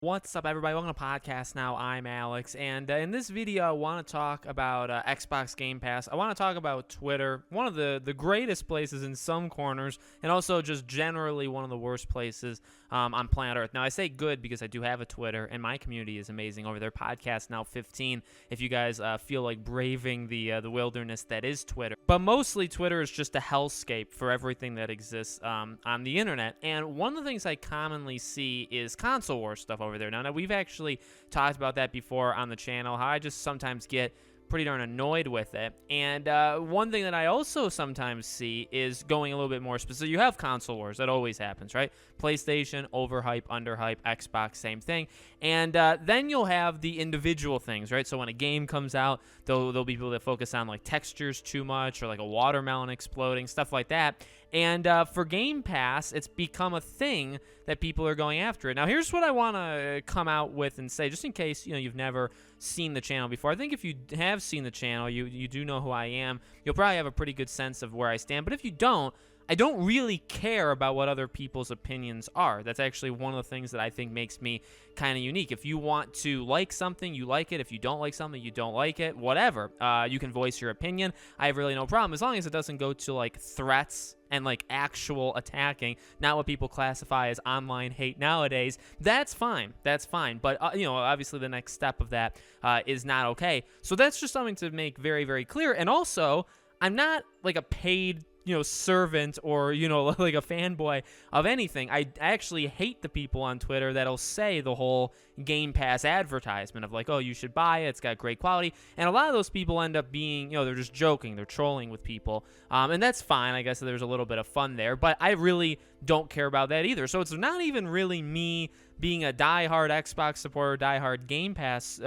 What's up, everybody? Welcome to Podcast Now. I'm Alex, and in this video, I want to talk about Xbox Game Pass. I want to talk about Twitter, one of the greatest places in some corners, and also just generally one of the worst places on planet Earth. Now, I say good because I do have a Twitter, and my community is amazing over there. Podcast Now 15, if you guys feel like braving the wilderness that is Twitter. But mostly, Twitter is just a hellscape for everything that exists on the internet. And one of the things I commonly see is console war stuff over there. Now, we've actually talked about that before on the channel, how I just sometimes get pretty darn annoyed with it. And one thing that I also sometimes see is going a little bit more specific. You have console wars. That always happens, right? PlayStation, overhype, underhype, Xbox, same thing. And then you'll have the individual things, right? So when a game comes out, there'll be people that focus on like textures too much or like a watermelon exploding, stuff like that. And for Game Pass, it's become a thing that people are going after it. Now, here's what I want to come out with and say, just in case you've never seen the channel before. I think if you have seen the channel, you do know who I am. You'll probably have a pretty good sense of where I stand. But if you don't, I don't really care about what other people's opinions are. That's actually one of the things that I think makes me kind of unique. If you want to like something, you like it. If you don't like something, you don't like it. Whatever. You can voice your opinion. I have really no problem, as long as it doesn't go to like threats and like actual attacking, not what people classify as online hate nowadays. That's fine. That's fine. But obviously the next step of that is not okay. So that's just something to make very, very clear. And also, I'm not like a paid servant or like a fanboy of anything. I actually hate the people on Twitter that'll say the whole Game Pass advertisement of like, oh, you should buy it, it's got great quality. And a lot of those people end up being, they're just joking, they're trolling with people, and that's fine. I guess there's a little bit of fun there, but I really don't care about that either. So it's not even really me being a diehard Xbox supporter, diehard Game Pass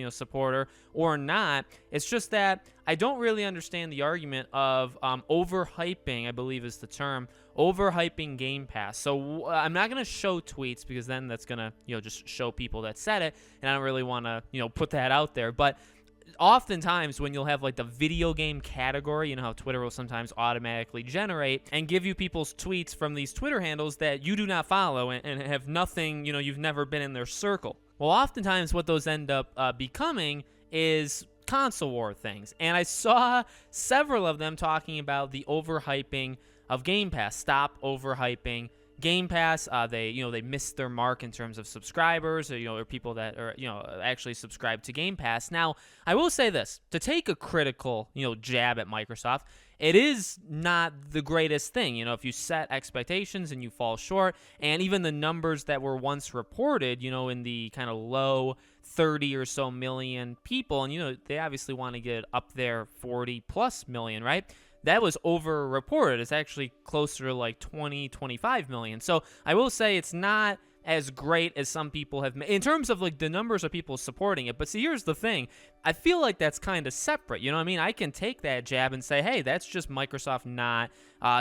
supporter or not. It's just that I don't really understand the argument of overhyping, I believe is the term, overhyping Game Pass. So I'm not going to show tweets because then that's going to just show people that said it, and I don't really want to put that out there. But oftentimes when you'll have like the video game category, how Twitter will sometimes automatically generate and give you people's tweets from these Twitter handles that you do not follow and have nothing, you've never been in their circle. Well, oftentimes what those end up becoming is console war things. And I saw several of them talking about the overhyping of Game Pass. Stop overhyping Game Pass. They missed their mark in terms of subscribers, or people that are actually subscribed to Game Pass. Now, I will say this, to take a critical jab at Microsoft, it is not the greatest thing. If you set expectations and you fall short, and even the numbers that were once reported, in the kind of low 30 or so million people, and they obviously want to get up there 40 plus million, right? That was over-reported. It's actually closer to like 20, 25 million. So I will say it's not as great as some people have made in terms of like the numbers of people supporting it. But see, here's the thing. I feel like that's kind of separate. You know what I mean? I can take that jab and say, hey, that's just Microsoft not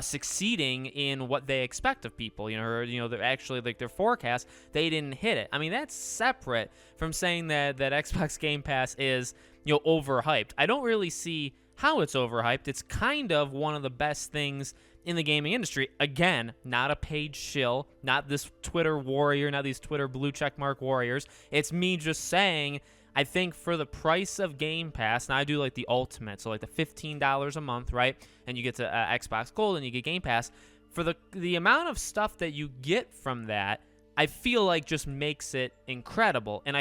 succeeding in what they expect of people, they're actually like their forecast, they didn't hit it. I mean, that's separate from saying that Xbox Game Pass is, overhyped. I don't really see how it's overhyped. It's kind of one of the best things in the gaming industry. Again, not a paid shill, not this Twitter warrior, not these Twitter blue checkmark warriors. It's me just saying, I think for the price of Game Pass, now I do like the ultimate, so like the $15 a month, right? And you get to Xbox Gold and you get Game Pass. For the amount of stuff that you get from that, I feel like just makes it incredible. And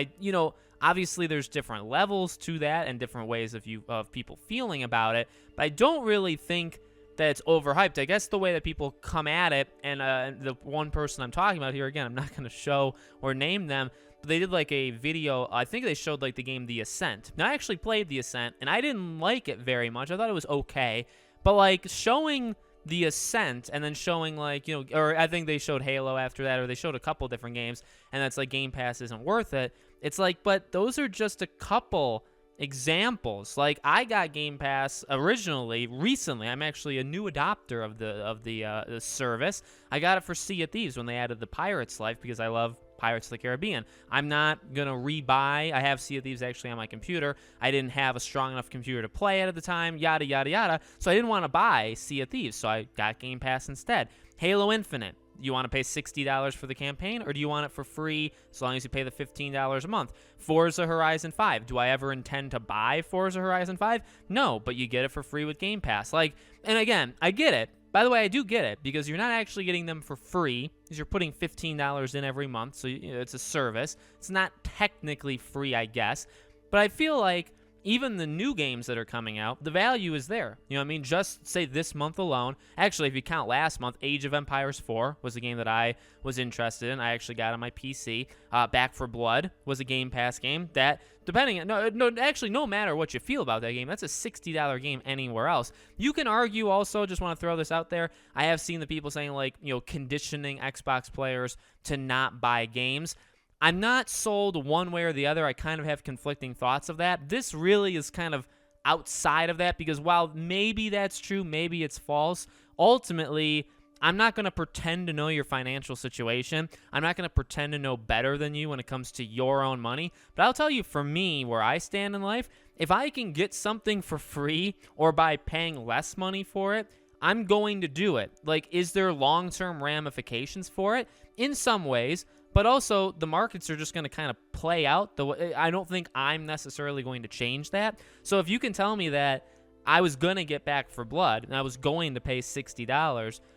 obviously there's different levels to that and different ways of people feeling about it, but I don't really think that it's overhyped. I guess the way that people come at it, and the one person I'm talking about here, again, I'm not going to show or name them, but they did like a video, I think they showed like the game The Ascent. Now, I actually played The Ascent, and I didn't like it very much. I thought it was okay, but like showing The Ascent and then showing like, or I think they showed Halo after that, or they showed a couple different games, and that's like Game Pass isn't worth it. It's like, but those are just a couple examples. Like, I got Game Pass recently. I'm actually a new adopter of the service. I got it for Sea of Thieves when they added the Pirate's Life because I love Pirates of the Caribbean. I'm not going to rebuy. I have Sea of Thieves actually on my computer. I didn't have a strong enough computer to play it at the time, yada, yada, yada. So I didn't want to buy Sea of Thieves, so I got Game Pass instead. Halo Infinite. You want to pay $60 for the campaign, or do you want it for free as long as you pay the $15 a month? Forza Horizon 5. Do I ever intend to buy Forza Horizon 5? No, but you get it for free with Game Pass. Like, and again, I get it. By the way, I do get it, because you're not actually getting them for free, because you're putting $15 in every month, so it's a service. It's not technically free, I guess, but I feel like even the new games that are coming out, the value is there. You know what I mean? Just say this month alone. Actually, if you count last month, Age of Empires 4 was a game that I was interested in. I actually got on my PC. Back 4 Blood was a Game Pass game that, no matter what you feel about that game, that's a $60 game anywhere else. You can argue also, just want to throw this out there, I have seen the people saying, like, conditioning Xbox players to not buy games. I'm not sold one way or the other. I kind of have conflicting thoughts of that. This really is kind of outside of that, because while maybe that's true, maybe it's false, ultimately, I'm not going to pretend to know your financial situation. I'm not going to pretend to know better than you when it comes to your own money. But I'll tell you, for me, where I stand in life, if I can get something for free or by paying less money for it, I'm going to do it. Like, is there long-term ramifications for it? In some ways. But also, the markets are just going to kind of play out. I don't think I'm necessarily going to change that. So if you can tell me that I was going to get Back 4 Blood and I was going to pay $60,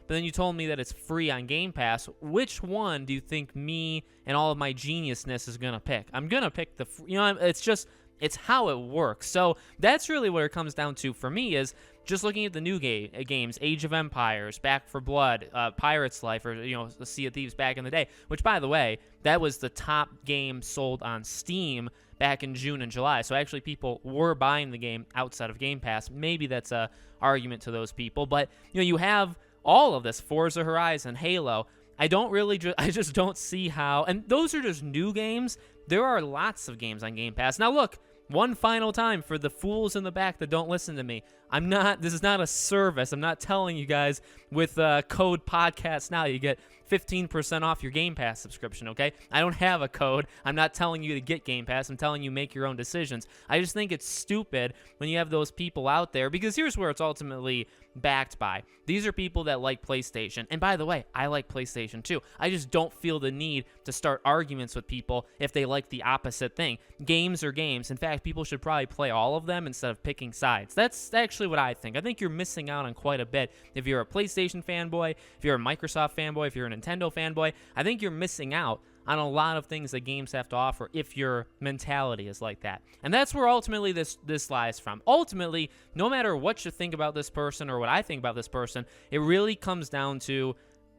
but then you told me that it's free on Game Pass, which one do you think me and all of my geniusness is going to pick? I'm going to pick it's how it works. So that's really what it comes down to for me, is just looking at the new games, Age of Empires, Back 4 Blood, Pirate's Life, or the Sea of Thieves back in the day, which, by the way, that was the top game sold on Steam back in June and July. So actually people were buying the game outside of Game Pass. Maybe that's a argument to those people. But you have all of this, Forza Horizon, Halo. I just don't see how, and those are just new games. There are lots of games on Game Pass. Now look, one final time for the fools in the back that don't listen to me. This is not a service. I'm not telling you guys with code podcast now you get 15% off your Game Pass subscription, okay? I don't have a code. I'm not telling you to get Game Pass. I'm telling you make your own decisions. I just think it's stupid when you have those people out there, because here's where it's ultimately backed by. These are people that like PlayStation. And by the way, I like PlayStation too. I just don't feel the need to start arguments with people if they like the opposite thing. Games are games. In fact, people should probably play all of them instead of picking sides. That's actually what I think. I think you're missing out on quite a bit if you're a PlayStation fanboy, if you're a Microsoft fanboy, if you're a Nintendo fanboy. I think you're missing out on a lot of things that games have to offer if your mentality is like that. And that's where ultimately this lies from. Ultimately, no matter what you think about this person or what I think about this person, it really comes down to,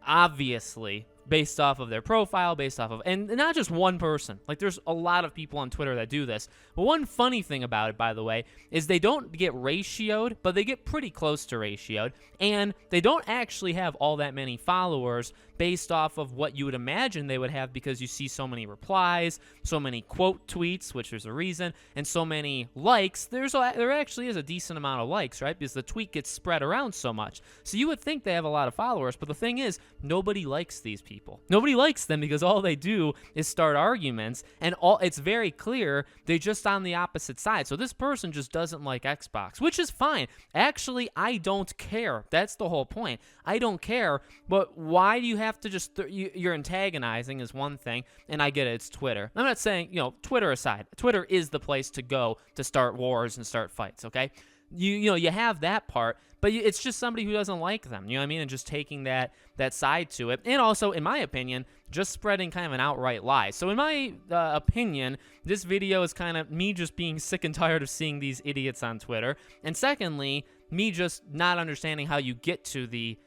obviously, based off of their profile, and not just one person. Like, there's a lot of people on Twitter that do this. But one funny thing about it, by the way, is they don't get ratioed, but they get pretty close to ratioed, and they don't actually have all that many followers based off of what you would imagine they would have, because you see so many replies, so many quote tweets, which there's a reason, and so many likes. There actually is a decent amount of likes, right? Because the tweet gets spread around so much. So you would think they have a lot of followers, but the thing is, nobody likes these people. Nobody likes them because all they do is start arguments, and it's very clear they're just on the opposite side. So this person just doesn't like Xbox, which is fine. Actually, I don't care. That's the whole point. I don't care, but why do you have to just you're antagonizing is one thing, and I get it, it's Twitter. I'm not saying, Twitter aside, Twitter is the place to go to start wars and start fights, okay? You have that part, but it's just somebody who doesn't like them, you know what I mean? And just taking that side to it. And also, in my opinion, just spreading kind of an outright lie. So in my opinion, this video is kind of me just being sick and tired of seeing these idiots on Twitter. And secondly, me just not understanding how you get to the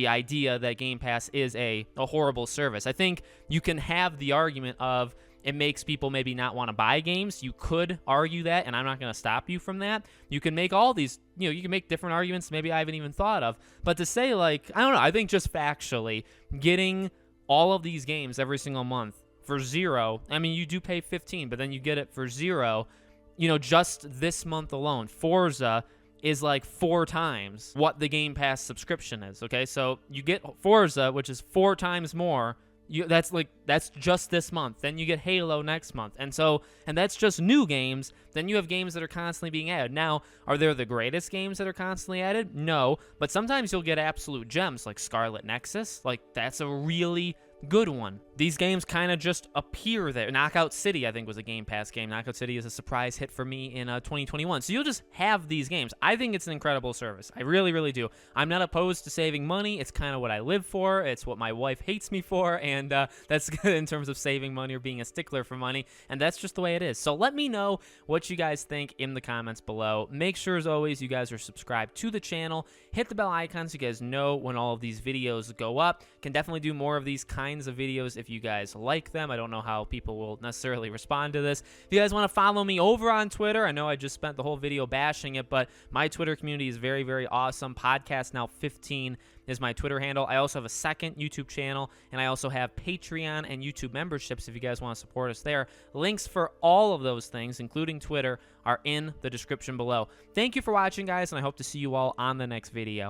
idea that Game Pass is a horrible service. I think you can have the argument of it makes people maybe not want to buy games. You could argue that, and I'm not going to stop you from that. You can make all these, you can make different arguments maybe I haven't even thought of. But to say, like, I don't know, I think just factually, getting all of these games every single month for $0, I mean, you do pay $15, but then you get it for $0, just this month alone. Forza is like 4 times what the Game Pass subscription is, okay? So you get Forza, which is 4 times more That's just this month. Then you get Halo next month. And that's just new games. Then you have games that are constantly being added. Now, are there the greatest games that are constantly added? No, but sometimes you'll get absolute gems like Scarlet Nexus. Like, that's a really good one. These games kind of just appear there. Knockout City, I think, was a Game Pass game. Knockout City is a surprise hit for me in 2021. So you'll just have these games. I think it's an incredible service. I really, really do. I'm not opposed to saving money. It's kind of what I live for. It's what my wife hates me for, and that's good in terms of saving money or being a stickler for money, and that's just the way it is. So let me know what you guys think in the comments below. Make sure, as always, you guys are subscribed to the channel. Hit the bell icon so you guys know when all of these videos go up. Can definitely do more of these kinds of videos if you guys like them. I don't know how people will necessarily respond to this. If you guys want to follow me over on Twitter, I know I just spent the whole video bashing it, but my Twitter community is very, very awesome. Podcast Now 15 is my Twitter handle. I also have a second YouTube channel, and I also have Patreon and YouTube memberships if you guys want to support us there. Links for all of those things, including Twitter, are in the description below. Thank you for watching, guys, and I hope to see you all on the next video.